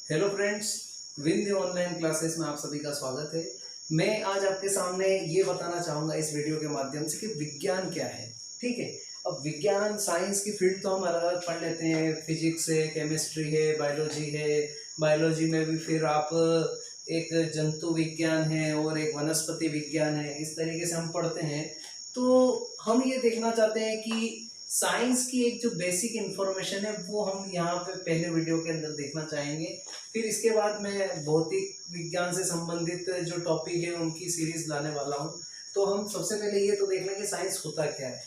Hello friends, Vindhya online classes में आप सभी का स्वागत है। मैं आज आपके सामने ये बताना चाहूँगा इस वीडियो के माध्यम से कि विज्ञान क्या है। ठीक है, अब विज्ञान साइंस की फील्ड तो हम अलग अलग पढ़ लेते हैं। फिजिक्स है, केमिस्ट्री है, बायोलॉजी है। बायोलॉजी में भी फिर आप एक जंतु विज्ञान है और एक वनस्पति विज्ञान है, इस तरीके से हम पढ़ते हैं। तो हम ये देखना चाहते हैं कि साइंस की एक जो बेसिक इन्फॉर्मेशन है वो हम यहाँ पे पहले वीडियो के अंदर देखना चाहेंगे। फिर इसके बाद मैं भौतिक विज्ञान से संबंधित जो टॉपिक है उनकी सीरीज लाने वाला हूँ। तो हम सबसे पहले ये तो देख लें कि साइंस होता क्या है।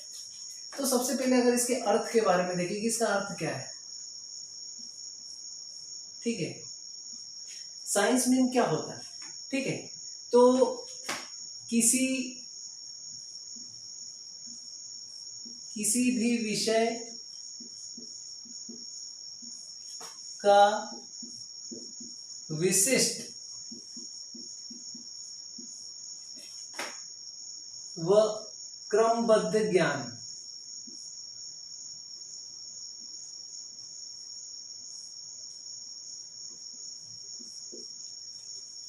तो सबसे पहले अगर इसके अर्थ के बारे में देखें कि इसका अर्थ क्या है। ठीक है, साइंस मीन क्या होता है। ठीक है, तो किसी किसी भी विषय का विशिष्ट व क्रमबद्ध ज्ञान।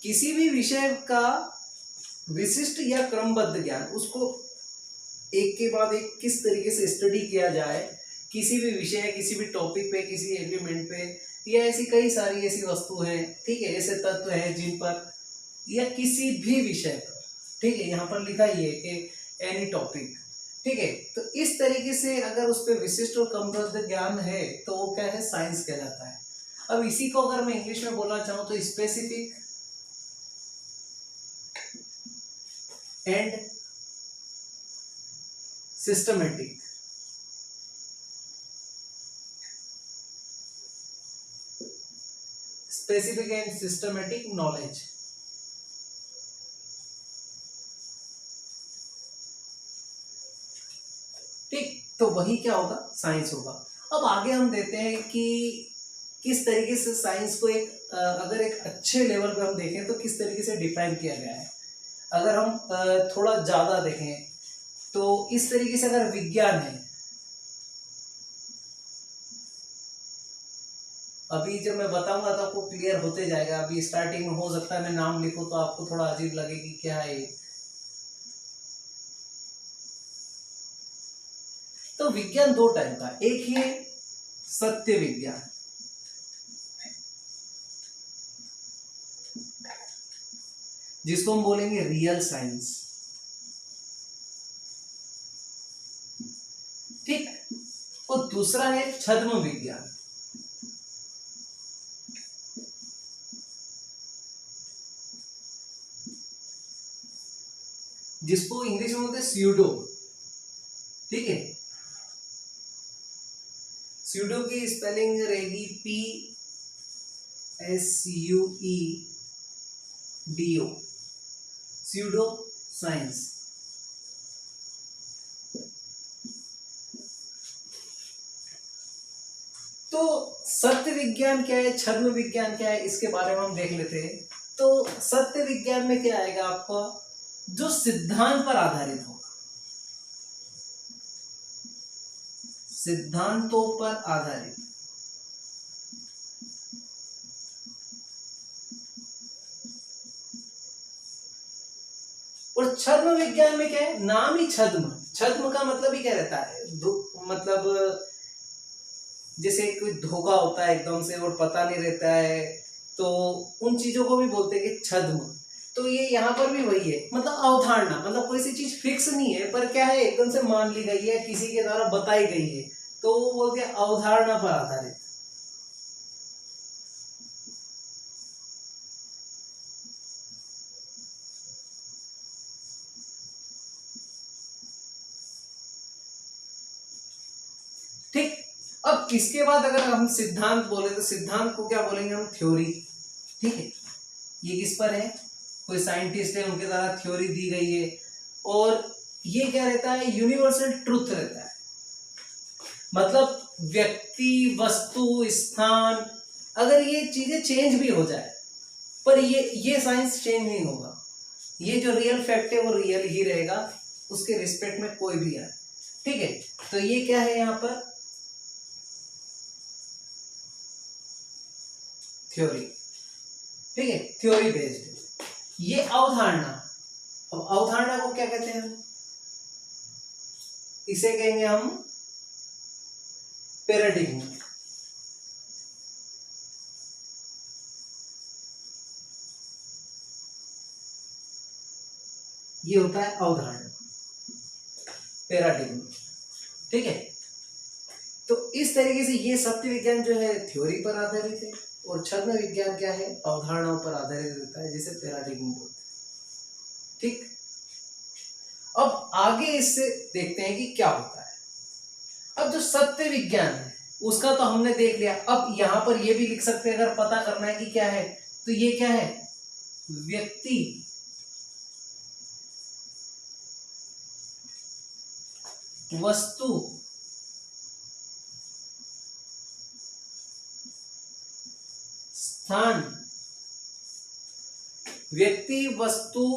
किसी भी विषय का विशिष्ट या क्रमबद्ध ज्ञान, उसको एक के बाद एक किस तरीके से स्टडी किया जाए। किसी भी विषय, किसी भी टॉपिक पे, किसी एलिमेंट पे, या ऐसी कई सारी ऐसी वस्तु हैं, ठीक है, ऐसे तत्व हैं जिन पर, या किसी भी विषय पर, ठीक है, यहाँ पर लिखा ही है कि एनी टॉपिक। ठीक है, तो इस तरीके से अगर उस पर विशिष्ट और क्रमबद्ध ज्ञान है तो वो क्या है, साइंस कहलाता है। अब इसी को अगर मैं इंग्लिश में बोलना चाहूँ तो specific and systematic. Specific and systematic knowledge. ठीक, तो वही क्या होगा, साइंस होगा। अब आगे हम देते हैं कि किस तरीके से साइंस को अगर एक अच्छे लेवल पे हम देखें तो किस तरीके से डिफाइन किया गया है। अगर हम थोड़ा ज्यादा देखें तो इस तरीके से अगर विज्ञान है, अभी जब मैं बताऊंगा तो आपको क्लियर होते जाएगा। अभी स्टार्टिंग में हो सकता है मैं नाम लिखूं तो आपको थोड़ा अजीब लगे कि क्या है। तो विज्ञान दो टाइप का, एक ही सत्य विज्ञान, जिसको हम बोलेंगे रियल साइंस। ठीक, और दूसरा है छद्म विज्ञान, जिसको इंग्लिश में बोलते हैं स्यूडो। ठीक है, स्यूडो की स्पेलिंग रहेगी PSUEDO, स्यूडो साइंस। तो सत्य विज्ञान क्या है, छद्म विज्ञान क्या है, इसके बारे में हम देख लेते हैं। तो सत्य विज्ञान में क्या आएगा आपका, जो सिद्धांत पर आधारित होगा, सिद्धांतों पर आधारित। और छद्म विज्ञान में क्या है, नाम ही छद्म, छद्म का मतलब ही क्या रहता है, मतलब जैसे कोई धोखा होता है एकदम से और पता नहीं रहता है, तो उन चीजों को भी बोलते हैं कि छद्म। तो ये यहाँ पर भी वही है, मतलब अवधारणा, मतलब कोई सी चीज फिक्स नहीं है पर क्या है, एकदम से मान ली गई है, किसी के द्वारा बताई गई है, तो वो बोलते हैं अवधारणा पर आधारित। ठीक, अब इसके बाद अगर हम सिद्धांत बोले तो सिद्धांत को क्या बोलेंगे हम, थ्योरी। ठीक है, ये किस पर है, कोई साइंटिस्ट है उनके द्वारा थ्योरी दी गई है, और ये क्या रहता है, यूनिवर्सल ट्रुथ रहता है। मतलब व्यक्ति, वस्तु, स्थान, अगर ये चीजें चेंज भी हो जाए पर ये साइंस चेंज नहीं होगा। ये जो रियल फैक्ट है वो रियल ही रहेगा, उसके रिस्पेक्ट में कोई भी आए। ठीक है, तो ये क्या है यहाँ पर, थ्योरी। ठीक है, थ्योरी बेस्ड। ये अवधारणा, अब अवधारणा को क्या कहते हैं? इसे कहेंगे हम पैराडिग्म। ये होता है अवधारणा, पैराडिग्म। ठीक है, तो इस तरीके से ये सत्य विज्ञान जो है थ्योरी पर आधारित है, और छद्म विज्ञान क्या है? अवधारणाओं पर आधारित रहता है, जिसे पैराडिग्म बोलते हैं। ठीक, अब आगे इससे देखते हैं कि क्या होता है। अब जो सत्य विज्ञान है उसका तो हमने देख लिया। अब यहां पर ये भी लिख सकते हैं, अगर पता करना है कि क्या है, तो ये क्या है? व्यक्ति वस्तु स्थान, व्यक्ति वस्तु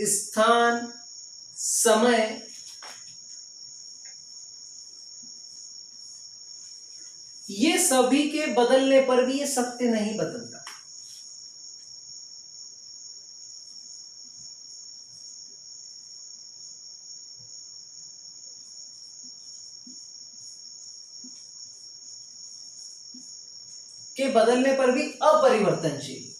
स्थान समय ये सभी के बदलने पर भी ये सत्य नहीं बदलता। के बदलने पर भी अपरिवर्तनशील।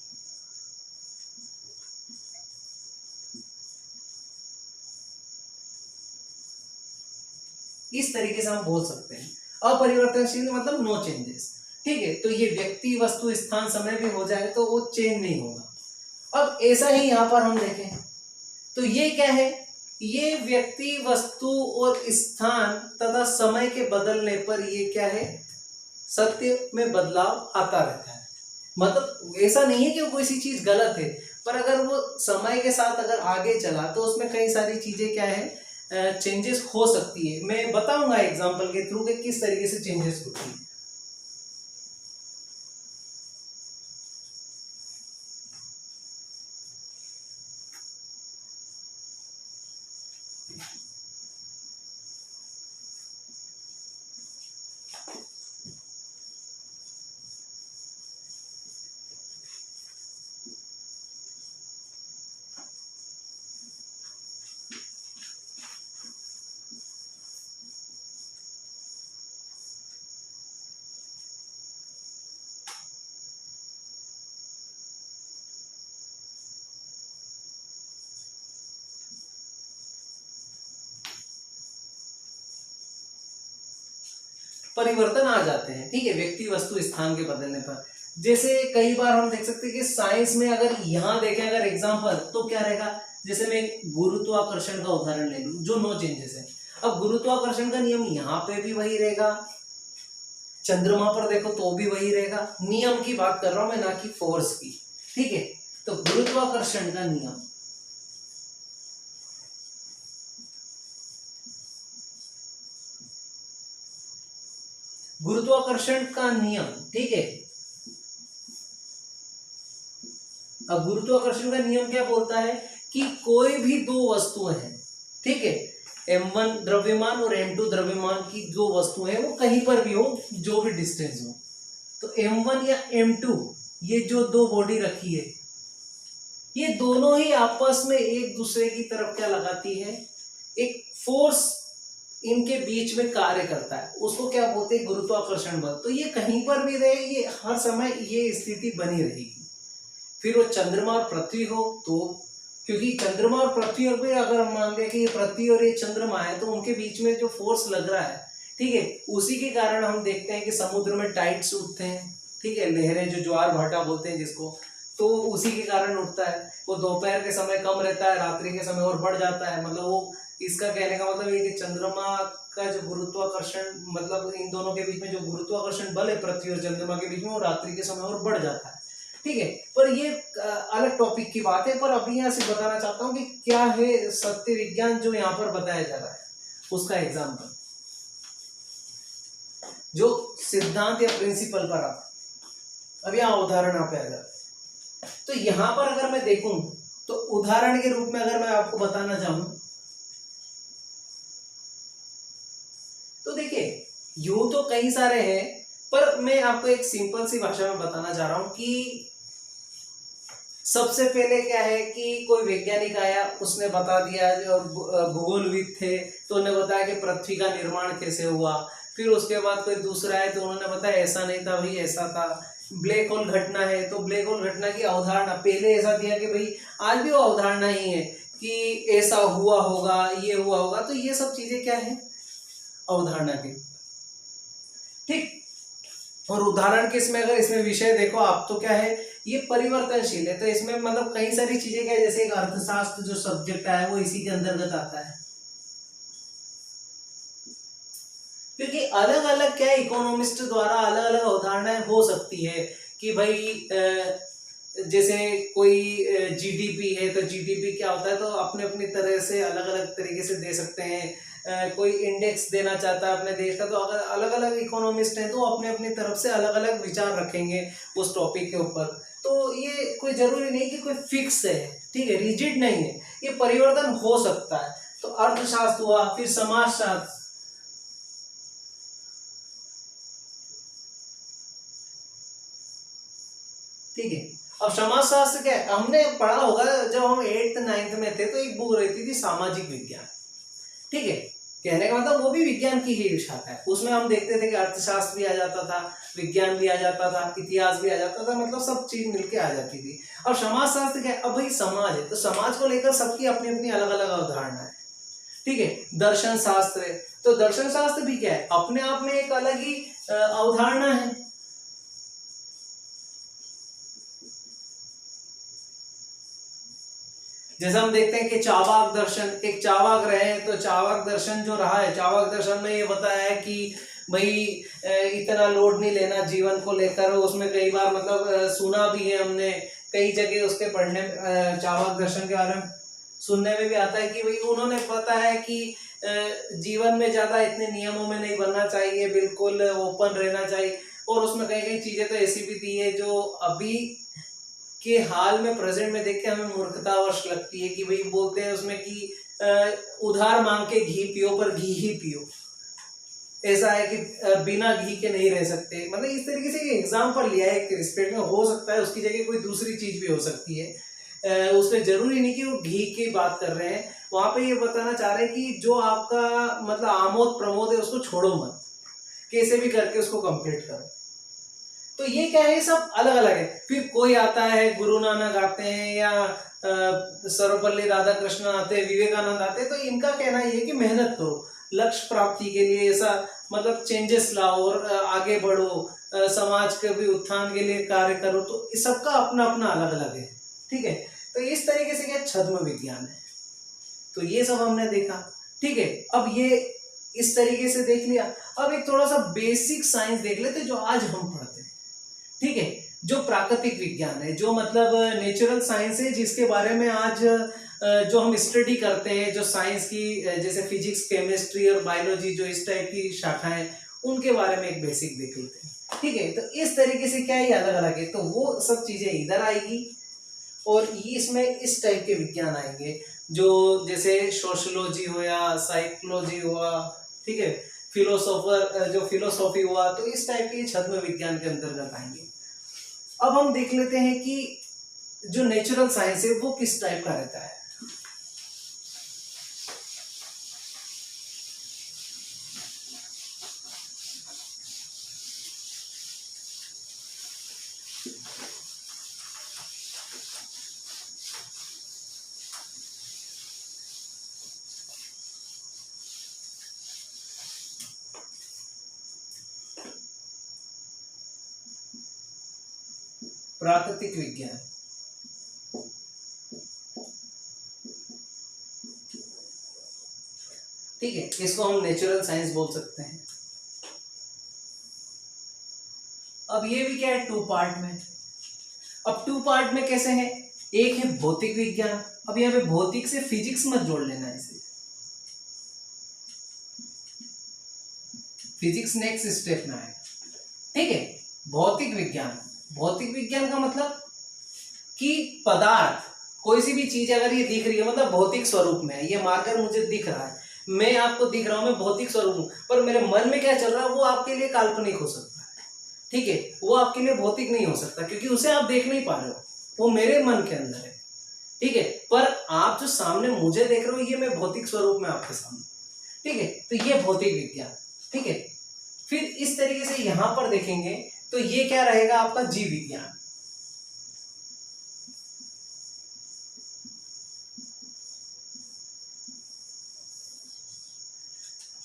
इस तरीके से हम बोल सकते हैं, अपरिवर्तनशील मतलब नो चेंजेस। ठीक है, तो ये व्यक्ति वस्तु स्थान समय भी हो जाए तो वो चेंज नहीं होगा। अब ऐसा ही यहां पर हम देखें तो ये क्या है? ये व्यक्ति वस्तु और स्थान तथा समय के बदलने पर ये क्या है? सत्य में बदलाव आता रहता है। मतलब ऐसा नहीं है कि कोई सी चीज गलत है, पर अगर वो समय के साथ अगर आगे चला तो उसमें कई सारी चीजें क्या है? चेंजेस हो सकती है। मैं बताऊंगा एग्जांपल के थ्रू कि किस तरीके से चेंजेस होती है। परिवर्तन आ जाते हैं। ठीक है, व्यक्ति वस्तु स्थान के बदलने पर। जैसे कई बार हम देख सकते हैं कि साइंस में अगर यहां देखें अगर एग्जांपल, तो क्या रहेगा? जैसे मैं गुरुत्वाकर्षण का उदाहरण ले लूं जो नो चेंजेस है। अब गुरुत्वाकर्षण का नियम यहाँ पे भी वही रहेगा, चंद्रमा पर देखो तो भी वही रहेगा। नियम की बात कर रहा हूं मैं, ना कि फोर्स की। ठीक है, तो गुरुत्वाकर्षण का नियम, गुरुत्वाकर्षण का नियम, ठीक है। अब गुरुत्वाकर्षण का नियम क्या बोलता है कि कोई भी दो वस्तुएं हैं, ठीक है, m1 द्रव्यमान और m2 द्रव्यमान की दो वस्तुएं हैं, वो कहीं पर भी हो, जो भी डिस्टेंस हो, तो m1 या m2 ये जो दो बॉडी रखी है, ये दोनों ही आपस में एक दूसरे की तरफ क्या लगाती है? एक फोर्स इनके बीच में कार्य करता है, उसको क्या बोलते हैं? गुरुत्वाकर्षण बल। तो ये कहीं पर भी रहे, ये हर समय ये स्थिति बनी रहेगी। फिर वो चंद्रमा और पृथ्वी हो तो, क्योंकि चंद्रमा और पृथ्वी और अगर हम मान लिया कि ये पृथ्वी और ये चंद्रमा है, तो उनके बीच में जो फोर्स लग रहा है, ठीक है, उसी के कारण हम देखते हैं कि समुद्र में टाइड्स उठते हैं, ठीक है, लहरें, जो ज्वार भाटा बोलते हैं जिसको, तो उसी के कारण उठता है। वो दोपहर के समय कम रहता है, रात्रि के समय और बढ़ जाता है। मतलब वो, इसका कहने का मतलब ये कि चंद्रमा का जो गुरुत्वाकर्षण, मतलब इन दोनों के बीच में जो गुरुत्वाकर्षण बल है पृथ्वी और चंद्रमा के बीच में, वो रात्रि के समय और बढ़ जाता है। ठीक है, पर ये अलग टॉपिक की बात है। पर अभी यहाँ से बताना चाहता हूँ कि क्या है सत्य विज्ञान जो यहाँ पर बताया जा रहा है, उसका एग्जाम्पल जो सिद्धांत या प्रिंसिपल पर आता है। अब यहाँ उदाहरण पे आ जाता है, तो यहां पर अगर मैं देखूं तो उदाहरण के रूप में अगर मैं आपको बताना चाहूं तो देखिए, यूं तो कई सारे हैं, पर मैं आपको एक सिंपल सी भाषा में बताना चाह रहा हूं कि सबसे पहले क्या है कि कोई वैज्ञानिक आया, उसने बता दिया, जो भूगोलविद थे तो उन्होंने बताया कि पृथ्वी का निर्माण कैसे हुआ। फिर उसके बाद कोई दूसरा है तो उन्होंने बताया ऐसा नहीं था भाई, ऐसा था। ब्लैक होल घटना है तो ब्लैक होल घटना की अवधारणा पहले ऐसा दिया कि भाई आज भी वो अवधारणा ही है कि ऐसा हुआ होगा, ये हुआ होगा। तो ये सब चीजें क्या है, अवधारणा की। ठीक। और उदाहरण के इसमें अगर इसमें विषय देखो आप तो क्या है, ये परिवर्तनशील है। तो इसमें मतलब कई सारी चीजें क्या है, जैसे एक अर्थशास्त्र जो सब्जेक्ट है वो इसी के अंतर्गत आता है, क्योंकि अलग अलग क्या है, इकोनॉमिस्ट द्वारा अलग अलग अवधारणाएं हो सकती है कि भाई जैसे कोई जीडीपी है तो जीडीपी क्या होता है, तो अपने अपनी तरह से अलग अलग तरीके से दे सकते हैं। कोई इंडेक्स देना चाहता है अपने देश का, तो अगर अलग अलग इकोनॉमिस्ट हैं तो अपने अपनी तरफ से अलग अलग विचार रखेंगे उस टॉपिक के ऊपर। तो ये कोई जरूरी नहीं कि कोई फिक्स है, ठीक है, रिजिड नहीं है, ये परिवर्तन हो सकता है। तो अर्थशास्त्र हुआ, फिर समाजशास्त्र, ठीक है। अब समाजशास्त्र क्या है, हमने पढ़ा होगा जब हम 8th 9th में थे तो एक बुक रहती थी सामाजिक विज्ञान, ठीक है। कहने का मतलब वो भी विज्ञान की ही शाखा है। उसमें हम देखते थे कि अर्थशास्त्र भी आ जाता था, विज्ञान भी आ जाता था, इतिहास भी आ जाता था, मतलब सब चीज मिलके आ जाती थी। अब समाजशास्त्र क्या है, अब भाई समाज है तो समाज को लेकर सबकी अपनी अपनी अलग अलग अवधारणा है, ठीक है। दर्शन शास्त्र है तो दर्शन शास्त्र भी क्या है, अपने आप में एक अलग ही अवधारणा है। जैसे हम देखते हैं कि चावाक दर्शन, एक चावाक रहे तो चावाक दर्शन जो रहा है, चावाक दर्शन में ये बताया है कि भाई इतना लोड नहीं लेना जीवन को लेकर। उसमें कई बार मतलब सुना भी है हमने, कई जगह उसके पढ़ने चावाक दर्शन के बारे में सुनने में भी आता है कि भाई उन्होंने पता है कि जीवन में ज्यादा इतने नियमों में नहीं बनना चाहिए, बिल्कुल ओपन रहना चाहिए। और उसमें कई कई चीजें तो ऐसी भी दी है जो अभी के हाल में प्रेजेंट में देख के हमें मूर्खतावश लगती है कि भाई बोलते हैं उसमें कि उधार मांग के घी पियो पर घी ही पियो। ऐसा है कि बिना घी के नहीं रह सकते, मतलब इस तरीके से एग्जाम्पल लिया है। एक रिस्पेक्ट में हो सकता है उसकी जगह कोई दूसरी चीज भी हो सकती है, उसमें जरूरी नहीं कि वो घी की बात कर रहे हैं। वहां पे ये बताना चाह रहे हैं कि जो आपका मतलब आमोद प्रमोद है उसको छोड़ो मत, कैसे भी करके उसको कंप्लीट करो। तो ये क्या है, सब अलग अलग है। फिर कोई आता है, गुरु नानक आते हैं या सर्वपल्ली राधा कृष्ण आते हैं, विवेकानंद आते हैं, तो इनका कहना ये है कि मेहनत करो लक्ष्य प्राप्ति के लिए, ऐसा मतलब चेंजेस लाओ और आगे बढ़ो, समाज के भी उत्थान के लिए कार्य करो। तो इस सबका अपना अपना अलग अलग है, ठीक है। तो इस तरीके से क्या छद्म विज्ञान है। तो ये सब हमने देखा, ठीक है। अब ये इस तरीके से देख लिया। अब एक थोड़ा सा बेसिक साइंस देख लेते जो आज हम पढ़ते हैं, ठीक है। जो प्राकृतिक विज्ञान है, जो मतलब नेचुरल साइंस है, जिसके बारे में आज जो हम स्टडी करते हैं, जो साइंस की जैसे फिजिक्स, केमिस्ट्री और बायोलॉजी, जो इस टाइप की शाखाएं, उनके बारे में एक बेसिक देख लेते हैं, ठीक है। तो इस तरीके से क्या है, अलग अलग है, तो वो सब चीजें इधर आएगी और इसमें इस टाइप के विज्ञान आएंगे जो जैसे सोशियोलॉजी हो या साइकोलॉजी हुआ, ठीक है, फिलोसोफर जो फिलोसॉफी हुआ, तो इस टाइप के छद्म विज्ञान के अंतर्गत आएंगे। अब हम देख लेते हैं कि जो नेचुरल साइंस है वो किस टाइप का रहता है। प्राकृतिक विज्ञान, ठीक है, इसको हम नेचुरल साइंस बोल सकते हैं। अब ये भी क्या है, टू पार्ट में। अब टू पार्ट में कैसे है, एक है भौतिक विज्ञान। अब यहाँ पे भौतिक से फिजिक्स मत जोड़ लेना, इसे फिजिक्स नेक्स्ट स्टेप में आएगा, ठीक है। भौतिक विज्ञान, भौतिक विज्ञान का मतलब कि पदार्थ, कोई सी भी चीज अगर ये दिख रही है मतलब भौतिक स्वरूप में है, ये मार्कर मुझे दिख रहा है, मैं आपको दिख रहा हूं, मैं भौतिक स्वरूप हूं, पर मेरे मन में क्या चल रहा है वो आपके लिए काल्पनिक हो सकता है, ठीक है, वो आपके लिए भौतिक नहीं हो सकता क्योंकि उसे आप देख नहीं पा रहे हो। वो मेरे मन के अंदर है, ठीक है। पर आप जो सामने मुझे देख रहे हो ये मैं भौतिक स्वरूप में आपके सामने, ठीक है। तो ये भौतिक विज्ञान, ठीक है। फिर इस तरीके से यहां पर देखेंगे तो ये क्या रहेगा आपका जीव विज्ञान।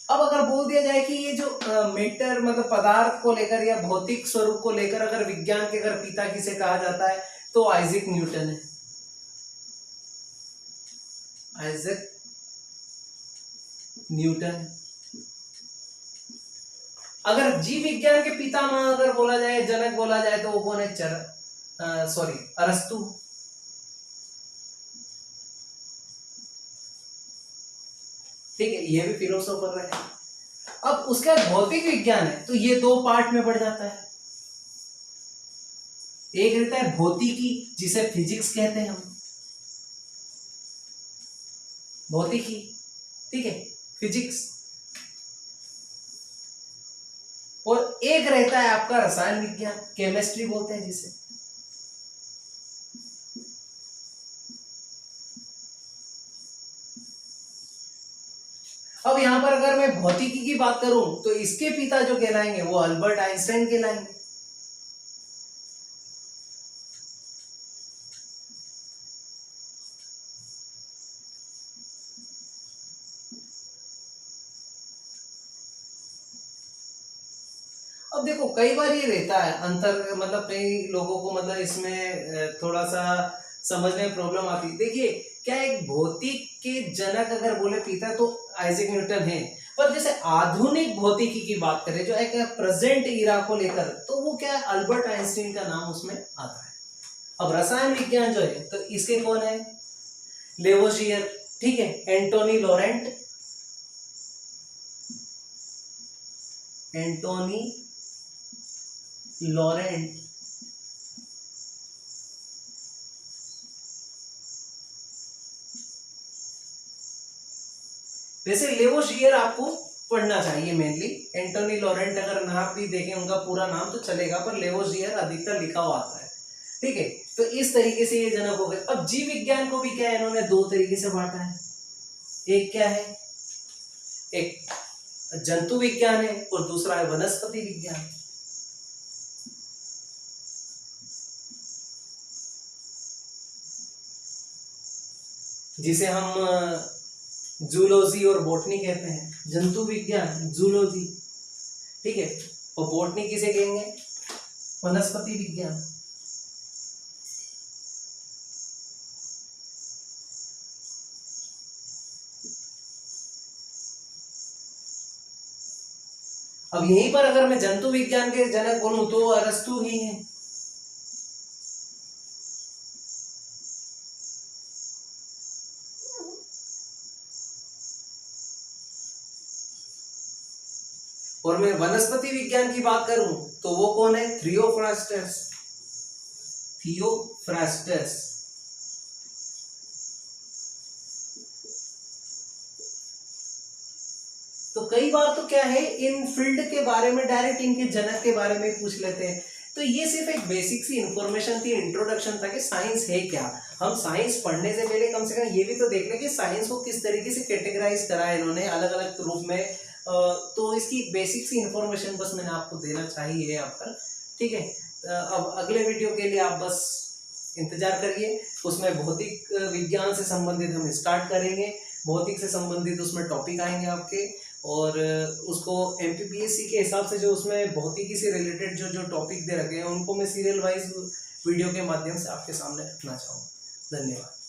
अब अगर बोल दिया जाए कि ये जो मेटर मतलब पदार्थ को लेकर या भौतिक स्वरूप को लेकर अगर विज्ञान के अगर पिता किसे कहा जाता है तो आइजैक न्यूटन है, आइजैक न्यूटन। अगर जीव विज्ञान के पितामह अगर बोला जाए, जनक बोला जाए तो वो कौन है, सॉरी अरस्तु। ठीक है, ये भी फिलोसोफर रहे। अब उसका भौतिक विज्ञान है तो ये दो पार्ट में बढ़ जाता है। एक रहता है भौतिकी जिसे फिजिक्स कहते हैं हम, भौतिकी, ठीक है, फिजिक्स। और एक रहता है आपका रसायन विज्ञान, केमिस्ट्री बोलते हैं जिसे। अब यहां पर अगर मैं भौतिकी की बात करूं तो इसके पिता जो कहलाएंगे वो अल्बर्ट आइंस्टाइन कहलाएंगे। अब देखो कई बार ये रहता है अंतर, मतलब कई लोगों को मतलब इसमें थोड़ा सा समझने में प्रॉब्लम आती है। देखिए क्या एक भौतिक के जनक अगर बोले पिता तो आइजैक न्यूटन है, पर जैसे आधुनिक भौतिकी की बात करें जो एक प्रेजेंट इरा को लेकर तो वो क्या है, अल्बर्ट आइंस्टीन का नाम उसमें आता है। अब रसायन विज्ञान जो है तो इसके कौन है, लेवोजियर, ठीक है, एंटोनी लॉरेंट, एंटोनी लॉरेंट। वैसे लेवोशियर आपको पढ़ना चाहिए मेनली, एंटोनी लॉरेंट अगर नाम भी देखें उनका पूरा नाम तो चलेगा, पर लेवोशियर अधिकतर लिखा हुआ आता है, ठीक है। तो इस तरीके से ये जनक हो गए। अब जीव विज्ञान को भी क्या है, इन्होंने दो तरीके से बांटा है। एक क्या है, एक जंतु विज्ञान है और दूसरा है वनस्पति विज्ञान। जिसे हम जूलॉजी और बॉटनी कहते हैं, जंतु विज्ञान जूलॉजी, ठीक है, और बॉटनी किसे कहेंगे, वनस्पति विज्ञान। अब यहीं पर अगर मैं जंतु विज्ञान के जनक बोलूं तो अरस्तु ही है। और मैं वनस्पति विज्ञान की बात करूं तो वो कौन है, थियोफ्रास्टस, थियोफ्रास्टस। तो कई बार तो क्या है इन फील्ड के बारे में डायरेक्ट इनके जनक के बारे में पूछ लेते हैं। तो ये सिर्फ एक बेसिक सी इंफॉर्मेशन थी, इंट्रोडक्शन था कि साइंस है क्या। हम साइंस पढ़ने से पहले कम से कम ये भी तो देख लें कि साइंस को किस तरीके से कैटेगराइज करा है इन्होंने अलग अलग रूप में। तो इसकी बेसिक सी इंफॉर्मेशन बस मैंने आपको देना चाहिए यहाँ पर, ठीक है। अब अगले वीडियो के लिए आप बस इंतजार करिए, उसमें भौतिक विज्ञान से संबंधित हम स्टार्ट करेंगे, भौतिक से संबंधित उसमें टॉपिक आएंगे आपके, और उसको एमपीपीएससी के हिसाब से जो उसमें भौतिकी से रिलेटेड जो जो टॉपिक दे रखे हैं उनको मैं सीरियल वाइज वीडियो के माध्यम से आपके सामने रखना चाहूँगा। धन्यवाद।